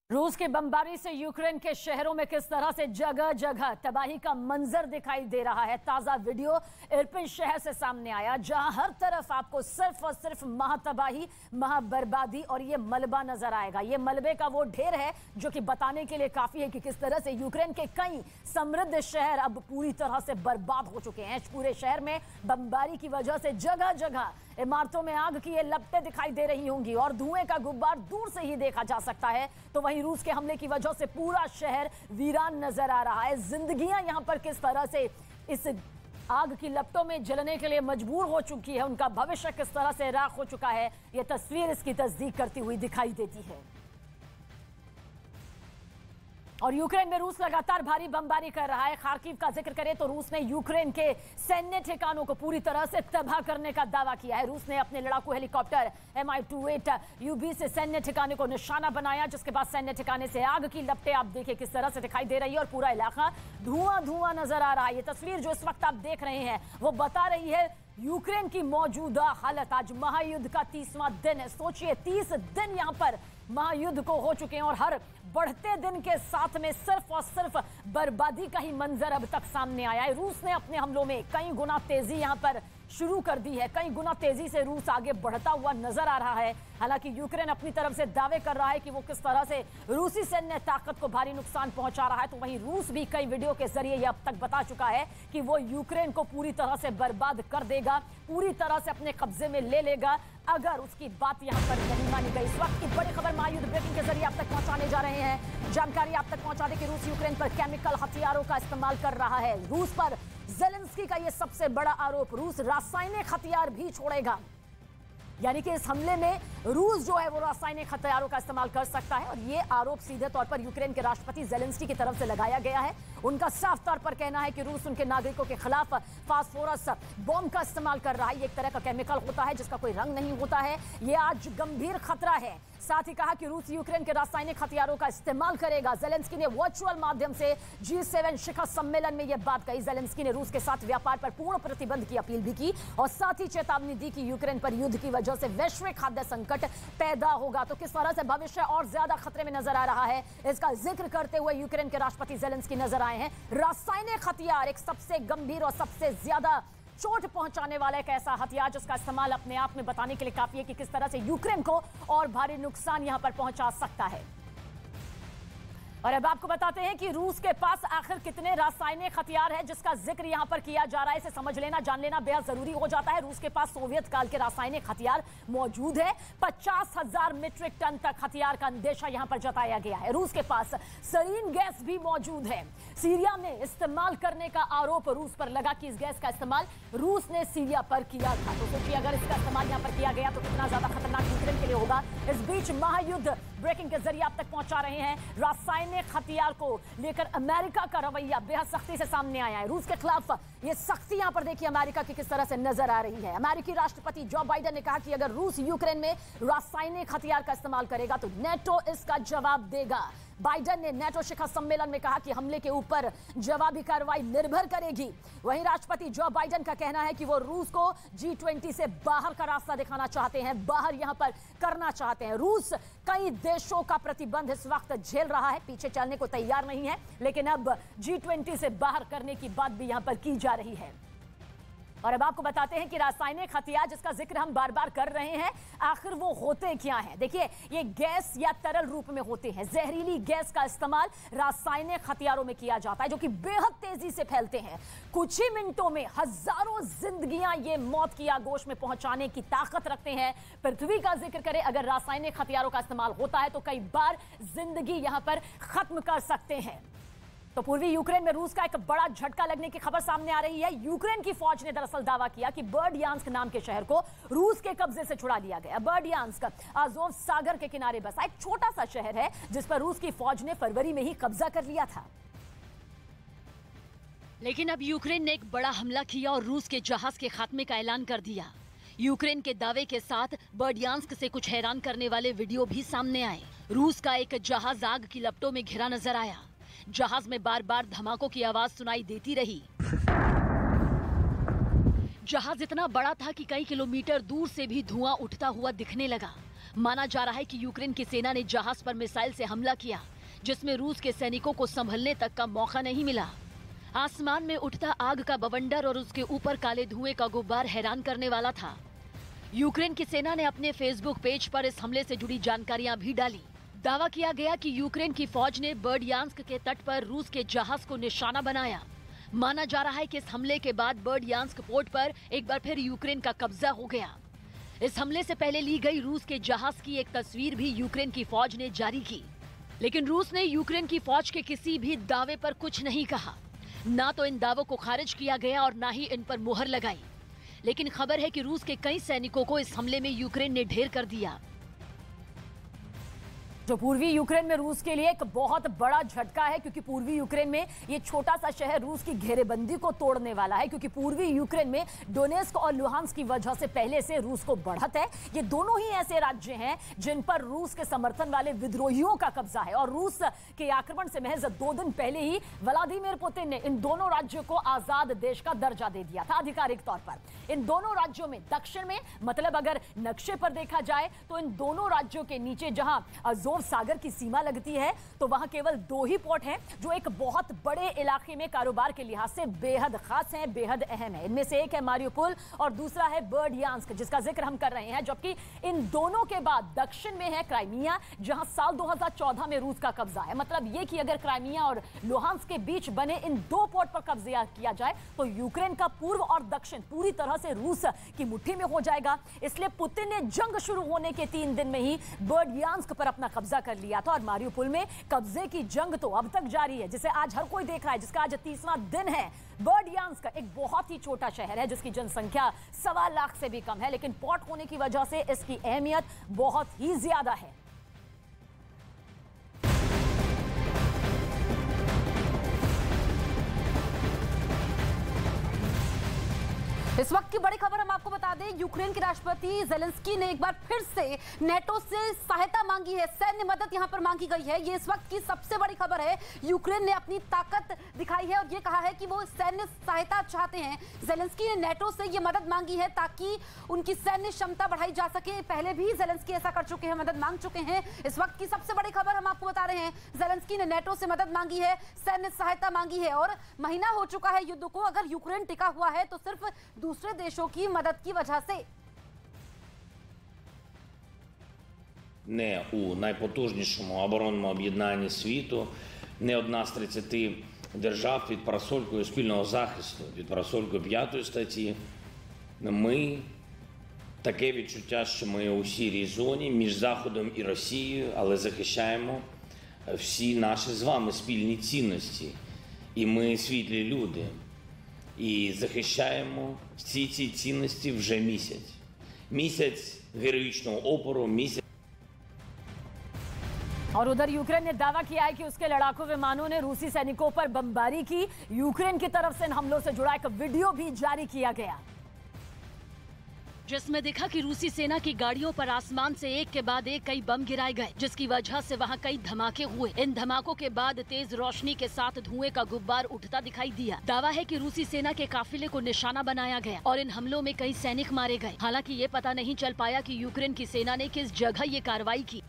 रूस की बमबारी से यूक्रेन के शहरों में किस तरह से जगह जगह तबाही का मंजर दिखाई दे रहा है। ताजा वीडियो इरपिन शहर से सामने आया, जहां हर तरफ आपको सिर्फ और सिर्फ महातबाही, महाबर्बादी और ये मलबा नजर आएगा। ये मलबे का वो ढेर है जो कि बताने के लिए काफी है कि किस तरह से यूक्रेन के कई समृद्ध शहर अब पूरी तरह से बर्बाद हो चुके हैं। पूरे शहर में बमबारी की वजह से जगह जगह इमारतों में आग की ये लपटें दिखाई दे रही होंगी और धुएं का गुब्बार दूर से ही देखा जा सकता है। तो वहीं रूस के हमले की वजह से पूरा शहर वीरान नजर आ रहा है। जिंदगियां यहां पर किस तरह से इस आग की लपटों में जलने के लिए मजबूर हो चुकी है, उनका भविष्य किस तरह से राख हो चुका है, यह तस्वीर इसकी तस्दीक करती हुई दिखाई देती है। और यूक्रेन में रूस लगातार भारी बमबारी कर रहा है। खार्किव का जिक्र करें तो रूस ने यूक्रेन के सैन्य ठिकानों को पूरी तरह से तबाह करने का दावा किया है। रूस ने अपने लड़ाकू हेलीकॉप्टर Mi-28 UB से सैन्य ठिकाने को निशाना बनाया, जिसके बाद सैन्य ठिकाने से आग की लपटें आप देखिए किस तरह से दिखाई दे रही है और पूरा इलाका धुआं धुआं नजर आ रहा है। ये तस्वीर जो इस वक्त आप देख रहे हैं वो बता रही है यूक्रेन की मौजूदा हालत। आज महायुद्ध का 30वां दिन है। सोचिए 30 दिन यहां पर महायुद्ध को हो चुके हैं और हर बढ़ते दिन के साथ में सिर्फ और सिर्फ बर्बादी का ही मंजर अब तक सामने आया है। रूस ने अपने हमलों में कई गुना तेजी यहां पर शुरू कर दी है। कई गुना तेजी से रूस आगे बढ़ता हुआ नजर आ रहा है। हालांकि यूक्रेन अपनी तरफ से दावे कर रहा है कि वो किस तरह से रूसी सैन्य ताकत को भारी नुकसान पहुंचा रहा है, तो वहीं रूस भी कई वीडियो के जरिए यह अब तक बता चुका है कि वो यूक्रेन को पूरी तरह से बर्बाद कर देगा, पूरी तरह से अपने कब्जे में ले लेगा अगर उसकी बात यहां पर नहीं मानी गई। इस वक्त की बड़ी खबर महायुद्ध ब्रेकिंग के जरिए आप तक पहुंचाने जा रहे हैं। जानकारी आप तक पहुंचा दें कि रूस यूक्रेन पर केमिकल हथियारों का इस्तेमाल कर रहा है। रूस पर ज़ेलेंस्की का यह सबसे बड़ा आरोप, रूस रासायनिक हथियार भी छोड़ेगा, यानी कि इस हमले में रूस जो है वो रासायनिक हथियारों का इस्तेमाल कर सकता है। और ये आरोप सीधे तौर पर यूक्रेन के राष्ट्रपति ज़ेलेंस्की की तरफ से लगाया गया है। उनका साफ तौर पर कहना है कि रूस उनके नागरिकों के खिलाफ फास्फोरस बॉम्ब का इस्तेमाल कर रहा है। ये एक तरह का केमिकल होता है जिसका कोई रंग नहीं होता है। ये आज गंभीर खतरा है। साथ ही कहा कि रूस यूक्रेन के रासायनिक हथियारों का इस्तेमाल करेगा। ज़ेलेंस्की ने वर्चुअल माध्यम से G7 शिखर सम्मेलन में यह बात कही। ज़ेलेंस्की ने रूस के साथ व्यापार पर पूर्ण प्रतिबंध की अपील भी की और साथ ही चेतावनी दी कि यूक्रेन पर युद्ध की वजह से वैश्विक खाद्य संकट पैदा होगा। तो किस तरह से भविष्य और ज्यादा खतरे में नजर आ रहा है, इसका जिक्र करते हुए यूक्रेन के राष्ट्रपति ज़ेलेंस्की नजर आए हैं। रासायनिक हथियार एक सबसे गंभीर और सबसे ज्यादा चोट पहुंचाने वाला एक ऐसा हथियार जिसका इस्तेमाल अपने आप में बताने के लिए काफी है कि किस तरह से यूक्रेन को और भारी नुकसान यहां पर पहुंचा सकता है। और अब आपको बताते हैं कि रूस के पास आखिर कितने रासायनिक हथियार है जिसका जिक्र यहां पर किया जा रहा है। इसे समझ लेना, जान लेना बेहद जरूरी हो जाता है। रूस के पास सोवियत काल के रासायनिक हथियार मौजूद है। 50,000 मीट्रिक टन तक हथियार का अंदेशा यहां पर जताया गया है। रूस के पास सरीन गैस भी मौजूद है। सीरिया में इस्तेमाल करने का आरोप रूस पर लगा कि इस गैस का इस्तेमाल रूस ने सीरिया पर किया था। तो सोचिए अगर इसका इस्तेमाल यहां पर किया गया तो कितना ज्यादा खतरनाक यूक्रेन के लिए होगा। इस बीच महायुद्ध ब्रेकिंग के जरिए आप तक पहुंचा रहे हैं। रासायनिक हथियार को लेकर अमेरिका का रवैया बेहद सख्ती से सामने आया है। रूस के खिलाफ ये सख्ती यहां पर देखिए अमेरिका की किस तरह से नजर आ रही है। अमेरिकी राष्ट्रपति जो बाइडेन ने कहा कि अगर रूस यूक्रेन में रासायनिक हथियार का इस्तेमाल करेगा तो नेटो इसका जवाब देगा। बाइडेन ने नेटो शिखर सम्मेलन में कहा कि हमले के ऊपर जवाबी कार्रवाई निर्भर करेगी। वहीं राष्ट्रपति जो बाइडेन का कहना है कि वो रूस को G20 से बाहर का रास्ता दिखाना चाहते हैं, बाहर यहां पर करना चाहते हैं। रूस कई देशों का प्रतिबंध इस वक्त झेल रहा है, पीछे चलने को तैयार नहीं है, लेकिन अब G20 से बाहर करने की बात भी यहां पर की जा रही है। और अब आपको बताते हैं कि रासायनिक हथियार जिसका जिक्र हम बार बार कर रहे हैं, आखिर वो होते क्या हैं। देखिए ये गैस या तरल रूप में होते हैं। जहरीली गैस का इस्तेमाल रासायनिक हथियारों में किया जाता है जो कि बेहद तेजी से फैलते हैं। कुछ ही मिनटों में हजारों जिंदगियां ये मौत की आगोश में पहुंचाने की ताकत रखते हैं। पृथ्वी का जिक्र करें, अगर रासायनिक हथियारों का इस्तेमाल होता है तो कई बार जिंदगी यहां पर खत्म कर सकते हैं। तो पूर्वी यूक्रेन में रूस का एक बड़ा झटका लगने की खबर सामने आ रही है। यूक्रेन की फौज ने दरअसल दावा किया कि बर्डियांस्क नाम के शहर को रूस के कब्जे से छुड़ा लिया गया। बर्डियांस्क अज़ोव सागर के किनारे बसा एक छोटा सा शहर है जिस पर रूस की फौज ने फरवरी में ही कब्जा कर लिया था। लेकिन अब यूक्रेन ने एक बड़ा हमला किया और रूस के जहाज के खात्मे का ऐलान कर दिया। यूक्रेन के दावे के साथ बर्डियांस्क से कुछ हैरान करने वाले वीडियो भी सामने आए। रूस का एक जहाज आग की लपटों में घिरा नजर आया। जहाज में बार बार धमाकों की आवाज सुनाई देती रही। जहाज इतना बड़ा था कि कई किलोमीटर दूर से भी धुआं उठता हुआ दिखने लगा। माना जा रहा है कि यूक्रेन की सेना ने जहाज पर मिसाइल से हमला किया, जिसमें रूस के सैनिकों को संभलने तक का मौका नहीं मिला। आसमान में उठता आग का बवंडर और उसके ऊपर काले धुएं का गुब्बार हैरान करने वाला था। यूक्रेन की सेना ने अपने फेसबुक पेज पर इस हमले से जुड़ी जानकारियां भी डाली। दावा किया गया कि यूक्रेन की फौज ने बर्डियांस्क के तट पर रूस के जहाज को निशाना बनाया। माना जा रहा है कि इस हमले के बाद बर्डियांस्क पोर्ट पर एक बार फिर यूक्रेन का कब्जा हो गया। इस हमले से पहले ली गई रूस के जहाज की एक तस्वीर भी यूक्रेन की फौज ने जारी की, लेकिन रूस ने यूक्रेन की फौज के किसी भी दावे पर कुछ नहीं कहा। ना तो इन दावों को खारिज किया गया और ना ही इन पर मुहर लगाई। लेकिन खबर है कि रूस के कई सैनिकों को इस हमले में यूक्रेन ने ढेर कर दिया, जो पूर्वी यूक्रेन में रूस के लिए एक बहुत बड़ा झटका है, क्योंकि पूर्वी यूक्रेन में ये छोटा सा शहर रूस की घेरेबंदी को तोड़ने वाला है। क्योंकि पूर्वी यूक्रेन में डोनेस्क और लुहांस्क की वजह से पहले से रूस को बढ़त है। ये दोनों ही ऐसे राज्य हैं जिन पर रूस के समर्थन वाले विद्रोहियों का कब्जा है, और रूस के आक्रमण से महज 2 दिन पहले ही व्लादिमीर पुतिन ने इन दोनों राज्यों को आजाद देश का दर्जा दे दिया था आधिकारिक तौर पर। इन दोनों राज्यों में दक्षिण में, मतलब अगर नक्शे पर देखा जाए तो इन दोनों राज्यों के नीचे जहां अज़ोव सागर की सीमा लगती है, तो वहां केवल 2 ही पोर्ट हैं जो एक बहुत बड़े इलाके में कारोबार के लिहाज से बेहद खास हैं, बेहद अहम है। इनमें से एक है मारियुपोल और दूसरा है बर्डियांस्क, जिसका जिक्र हम कर रहे हैं। जबकि इन दोनों के बाद दक्षिण में है क्राइमिया, जहां साल 2014 में रूस का कब्जा है। मतलब ये कि अगर क्राइमिया और लुहांस्क के बीच बने इन 2 पोर्ट पर कब्जा किया जाए तो यूक्रेन का पूर्व और दक्षिण पूरी तरह से रूस की मुट्ठी में हो जाएगा। इसलिए पुतिन ने जंग शुरू होने के 3 दिन में ही बर्डियांस्क पर अपना कब्जा कर लिया था, और मारियुपोल में कब्जे की जंग तो अब तक जारी है, जिसे आज हर कोई देख रहा है, जिसका आज 30वां दिन है। बर्डियांस्क एक बहुत ही छोटा शहर है जिसकी जनसंख्या 1.25 लाख से भी कम है, लेकिन पोर्ट होने की वजह से इसकी अहमियत बहुत ही ज्यादा है। इस वक्त की बड़ी खबर हम आपको बता दें, यूक्रेन के राष्ट्रपति जेलेंस्की ने एक बार फिर से नेटो से सहायता मांगी है, सैन्य मदद यहां पर मांगी गई है। ये इस वक्त की सबसे बड़ी खबर है। यूक्रेन ने अपनी ताकत दिखाई है और ये कहा है कि वो सैन्य सहायता चाहते हैं। जेलेंस्की ने नेटो से ये मदद मांगी है ताकि उनकी सैन्य क्षमता बढ़ाई जा सके। पहले भी जेलेंस्की ऐसा कर चुके हैं, मदद मांग चुके हैं। इस वक्त की सबसे बड़ी खबर हम आपको बता रहे हैं, जेलेंस्की ने नेटो से मदद मांगी है, सैन्य सहायता मांगी है, और महीना हो चुका है युद्ध को। अगर यूक्रेन टिका हुआ है तो सिर्फ दूसरे देशों की मदद की वजह से। Не у найпотужнішому оборонному об'єднанні світу, не одна з 30 держав під парасолькою спільного захисту, під парасолькою 5 статті. Ми таке відчуття, що ми у сірій зоні між Заходом і Росією, але захищаємо всі наші з вами спільні цінності. І ми світлі люди. І захищаємо всі ці цінності вже місяць. Місяць героїчного опору, місяць. और उधर यूक्रेन ने दावा किया है कि उसके लड़ाकू विमानों ने रूसी सैनिकों पर बमबारी की। यूक्रेन की तरफ से इन हमलों से जुड़ा एक वीडियो भी जारी किया गया, जिसमें दिखा कि रूसी सेना की गाड़ियों पर आसमान से एक के बाद एक कई बम गिराए गए, जिसकी वजह से वहां कई धमाके हुए। इन धमाकों के बाद तेज रोशनी के साथ धुएं का गुब्बार उठता दिखाई दिया। दावा है कि रूसी सेना के काफिले को निशाना बनाया गया और इन हमलों में कई सैनिक मारे गए। हालांकि ये पता नहीं चल पाया कि यूक्रेन की सेना ने किस जगह ये कार्रवाई की।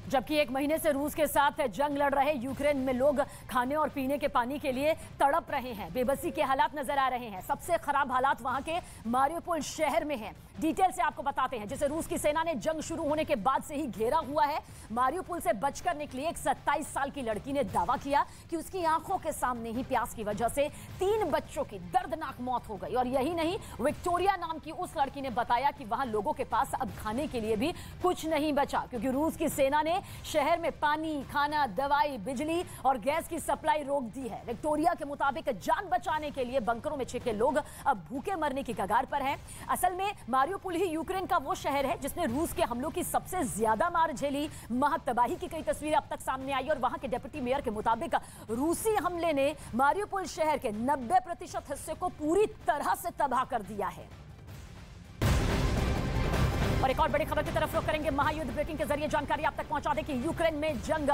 जबकि 1 महीने से रूस के साथ जंग लड़ रहे यूक्रेन में लोग खाने और पीने के पानी के लिए तड़प रहे हैं। बेबसी के हालात नजर आ रहे हैं। सबसे खराब हालात वहां के मारियुपोल शहर में हैं। डिटेल से आपको बताते हैं, जिसे रूस की सेना ने जंग शुरू होने के बाद से ही घेरा हुआ है। मारियुपोल से बचकर निकली एक 27 साल की लड़की ने दावा किया कि उसकी आंखों के सामने ही प्यास की वजह से 3 बच्चों की दर्दनाक मौत हो गई। और यही नहीं, विक्टोरिया नाम की उस लड़की ने बताया कि वहां लोगों के पास अब खाने के लिए भी कुछ नहीं बचा, क्योंकि रूस की सेना ने शहर में पानी, खाना, दवाई, बिजली और गैस की सप्लाई रोक दी है। विक्टोरिया के मुताबिक जान बचाने के लिए बंकरों में छिपे लोग अब भूखे मरने की कगार पर हैं। असल में मारियुपोल ही यूक्रेन का वो शहर है जिसने रूस के हमलों की सबसे ज्यादा मार झेली। महातबाही की कई तस्वीरें अब तक सामने आई और वहां के डिप्टी मेयर के मुताबिक रूसी हमले ने मारियुपोल शहर के 90% हिस्से को पूरी तरह से तबाह कर दिया है। और एक और बड़ी खबर की तरफ रुख करेंगे। महायुद्ध ब्रेकिंग के जरिए जानकारी आप तक पहुंचा दें कि यूक्रेन में जंग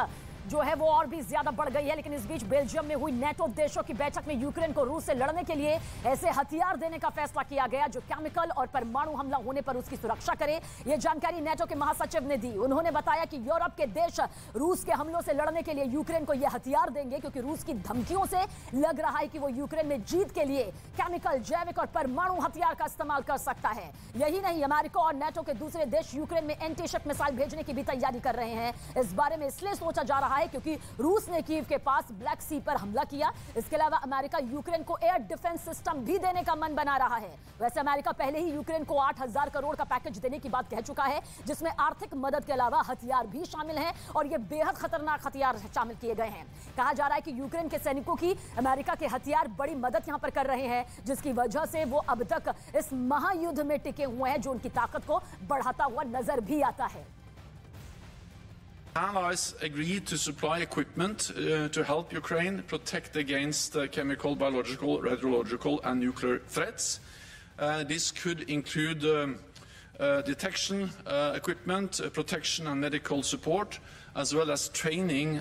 जो है वो और भी ज्यादा बढ़ गई है। लेकिन इस बीच बेल्जियम में हुई नेटो देशों की बैठक में यूक्रेन को रूस से लड़ने के लिए ऐसे हथियार देने का फैसला किया गया जो केमिकल और परमाणु हमला होने पर उसकी सुरक्षा करे। यह जानकारी नेटो के महासचिव ने दी। उन्होंने बताया कि यूरोप के देश रूस के हमलों से लड़ने के लिए यूक्रेन को यह हथियार देंगे क्योंकि रूस की धमकियों से लग रहा है कि वो यूक्रेन में जीत के लिए केमिकल, जैविक और परमाणु हथियार का इस्तेमाल कर सकता है। यही नहीं, अमेरिका और नेटो के दूसरे देश यूक्रेन में एंटी शिप मिसाइल भेजने की भी तैयारी कर रहे हैं। इस बारे में इसलिए सोचा जा रहा है क्योंकि रूस ने कीव के पास ब्लैक सी पर हमला किया। इसके अलावा अमेरिका यूक्रेन को एयर डिफेंस सिस्टम भी देने का मन बना रहा है। वैसे अमेरिका पहले ही यूक्रेन को 8,000 करोड़ का पैकेज देने की बात कह चुका है, जिसमें आर्थिक मदद के अलावा हथियार भी शामिल हैं और ये बेहद खतरनाक हथियार शामिल किए गए हैं। कहा जा रहा है कि यूक्रेन के सैनिकों की अमेरिका के हथियार बड़ी मदद यहां पर कर रहे हैं, जिसकी वजह से वो अब तक इस महायुद्ध में टिके हुए हैं, जो उनकी ताकत को बढ़ाता हुआ नजर भी आता है। Allies agreed to supply equipment to help Ukraine protect against chemical, biological, radiological and nuclear threats. This could include detection equipment, protection and medical support, as well as training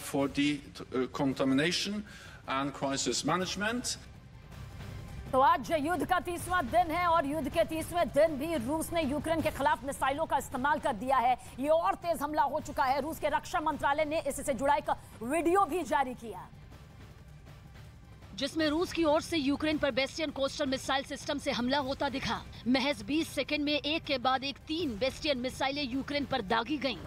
for decontamination and crisis management. तो आज युद्ध का 30वां दिन है और युद्ध के 30वें दिन भी रूस ने यूक्रेन के खिलाफ मिसाइलों का इस्तेमाल कर दिया है। ये और तेज हमला हो चुका है। रूस के रक्षा मंत्रालय ने इससे जुड़ा एक वीडियो भी जारी किया, जिसमें रूस की ओर से यूक्रेन पर बेस्टियन कोस्टल मिसाइल सिस्टम से हमला होता दिखा। महज 20 सेकंड में एक के बाद एक 3 बेस्टियन मिसाइलें यूक्रेन पर दागी गईं।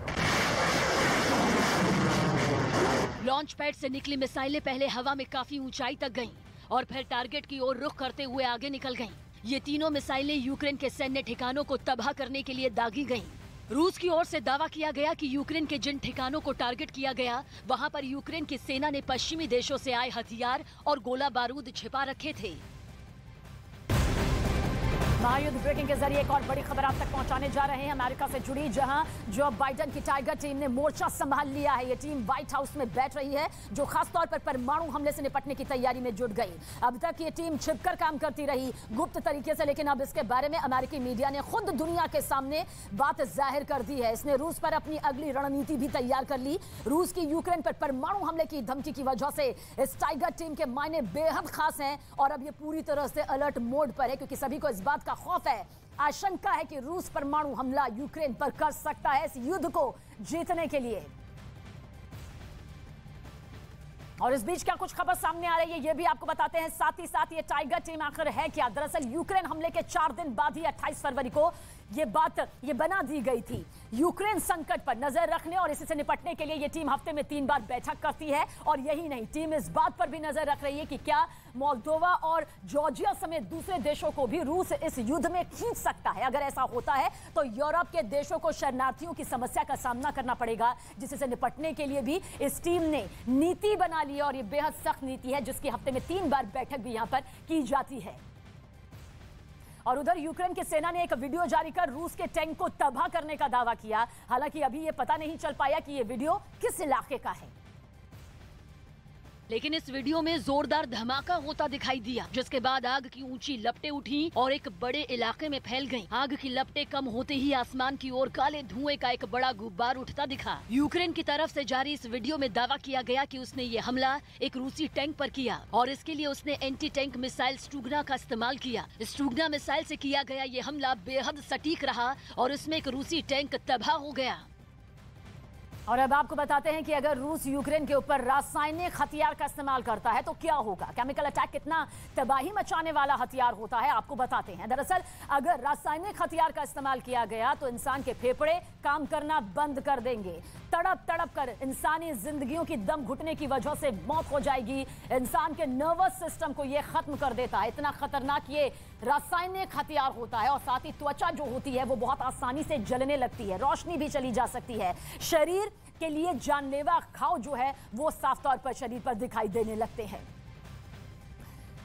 लॉन्च पैड से निकली मिसाइलें पहले हवा में काफी ऊंचाई तक गईं और फिर टारगेट की ओर रुख करते हुए आगे निकल गईं। ये तीनों मिसाइलें यूक्रेन के सैन्य ठिकानों को तबाह करने के लिए दागी गईं। रूस की ओर से दावा किया गया कि यूक्रेन के जिन ठिकानों को टारगेट किया गया, वहां पर यूक्रेन की सेना ने पश्चिमी देशों से आए हथियार और गोला बारूद छिपा रखे थे। महायुद्ध ब्रेकिंग के जरिए एक और बड़ी खबर आप तक पहुंचाने जा रहे हैं अमेरिका से जुड़ी, जहां जो बाइडेन की टाइगर टीम ने मोर्चा संभाल लिया है। ये टीम व्हाइट हाउस में बैठ रही है, जो खासतौर पर परमाणु हमले से निपटने की तैयारी में जुट गई। अब तक ये टीम छिपकर काम करती रही, गुप्त तरीके से, लेकिन अब इसके बारे में अमेरिकी मीडिया ने खुद दुनिया के सामने बात जाहिर कर दी है। इसने रूस पर अपनी अगली रणनीति भी तैयार कर ली। रूस की यूक्रेन पर परमाणु हमले की धमकी की वजह से इस टाइगर टीम के मायने बेहद खास हैं और अब ये पूरी तरह से अलर्ट मोड पर है, क्योंकि सभी को इस बात का खौफ है, आशंका है कि रूस परमाणु हमला यूक्रेन पर कर सकता है इस युद्ध को जीतने के लिए। और इस बीच क्या कुछ खबर सामने आ रही है, ये भी आपको बताते हैं। साथ ही साथ ये टाइगर टीम आखिर है क्या? दरअसल यूक्रेन हमले के 4 दिन बाद ही 28 फरवरी को ये बना दी गई थी। यूक्रेन संकट पर नजर रखने और इसी से निपटने के लिए ये टीम हफ्ते में 3 बार बैठक करती है। और यही नहीं, टीम इस बात पर भी नजर रख रही है कि क्या मोल्दोवा और जॉर्जिया समेत दूसरे देशों को भी रूस इस युद्ध में खींच सकता है। अगर ऐसा होता है तो यूरोप के देशों को शरणार्थियों की समस्या का सामना करना पड़ेगा, जिससे निपटने के लिए भी इस टीम ने नीति बना ली है और ये बेहद सख्त नीति है, जिसकी हफ्ते में 3 बार बैठक भी यहां पर की जाती है। और उधर यूक्रेन की सेना ने एक वीडियो जारी कर रूस के टैंक को तबाह करने का दावा किया। हालांकि अभी यह पता नहीं चल पाया कि यह वीडियो किस इलाके का है, लेकिन इस वीडियो में जोरदार धमाका होता दिखाई दिया, जिसके बाद आग की ऊंची लपटें उठी और एक बड़े इलाके में फैल गईं। आग की लपटें कम होते ही आसमान की ओर काले धुएं का एक बड़ा गुब्बार उठता दिखा। यूक्रेन की तरफ से जारी इस वीडियो में दावा किया गया कि उसने ये हमला एक रूसी टैंक पर किया और इसके लिए उसने एंटी टैंक मिसाइल स्टुगना का इस्तेमाल किया। स्टुगना मिसाइल से किया गया ये हमला बेहद सटीक रहा और इसमें एक रूसी टैंक तबाह हो गया। और अब आपको बताते हैं कि अगर रूस यूक्रेन के ऊपर रासायनिक हथियार का इस्तेमाल करता है तो क्या होगा। केमिकल अटैक कितना तबाही मचाने वाला हथियार होता है, आपको बताते हैं। दरअसल अगर रासायनिक हथियार का इस्तेमाल किया गया तो इंसान के फेफड़े काम करना बंद कर देंगे। तड़प तड़प कर इंसानी जिंदगियों की दम घुटने की वजह से मौत हो जाएगी। इंसान के नर्वस सिस्टम को यह खत्म कर देता है। इतना खतरनाक ये रासायनिक हथियार होता है। और साथ ही त्वचा जो होती है वो बहुत आसानी से जलने लगती है, रोशनी भी चली जा सकती है। शरीर के लिए जानलेवा घाव जो है वो साफ तौर पर शरीर पर दिखाई देने लगते हैं।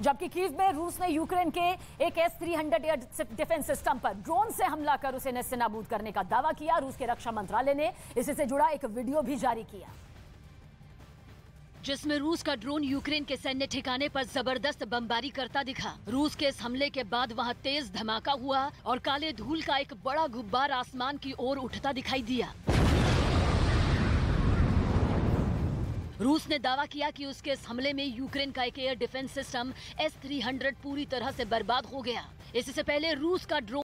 जबकि कीव में रूस ने यूक्रेन के एक S-300 एयर डिफेंस सिस्टम पर ड्रोन से हमला कर उसे नेस्तनाबूद करने का दावा किया। रूस के रक्षा मंत्रालय ने इससे जुड़ा एक वीडियो भी जारी किया, जिसमें रूस का ड्रोन यूक्रेन के सैन्य ठिकाने पर जबरदस्त बमबारी करता दिखा। रूस के इस हमले के बाद वहां तेज धमाका हुआ और काले धूल का एक बड़ा गुब्बार आसमान की ओर उठता दिखाई दिया। रूस ने दावा किया कि उसके इस हमले में यूक्रेन का एक एयर डिफेंस सिस्टम S-300 पूरी तरह से बर्बाद हो गया। इससे पहले रूस का ड्रोन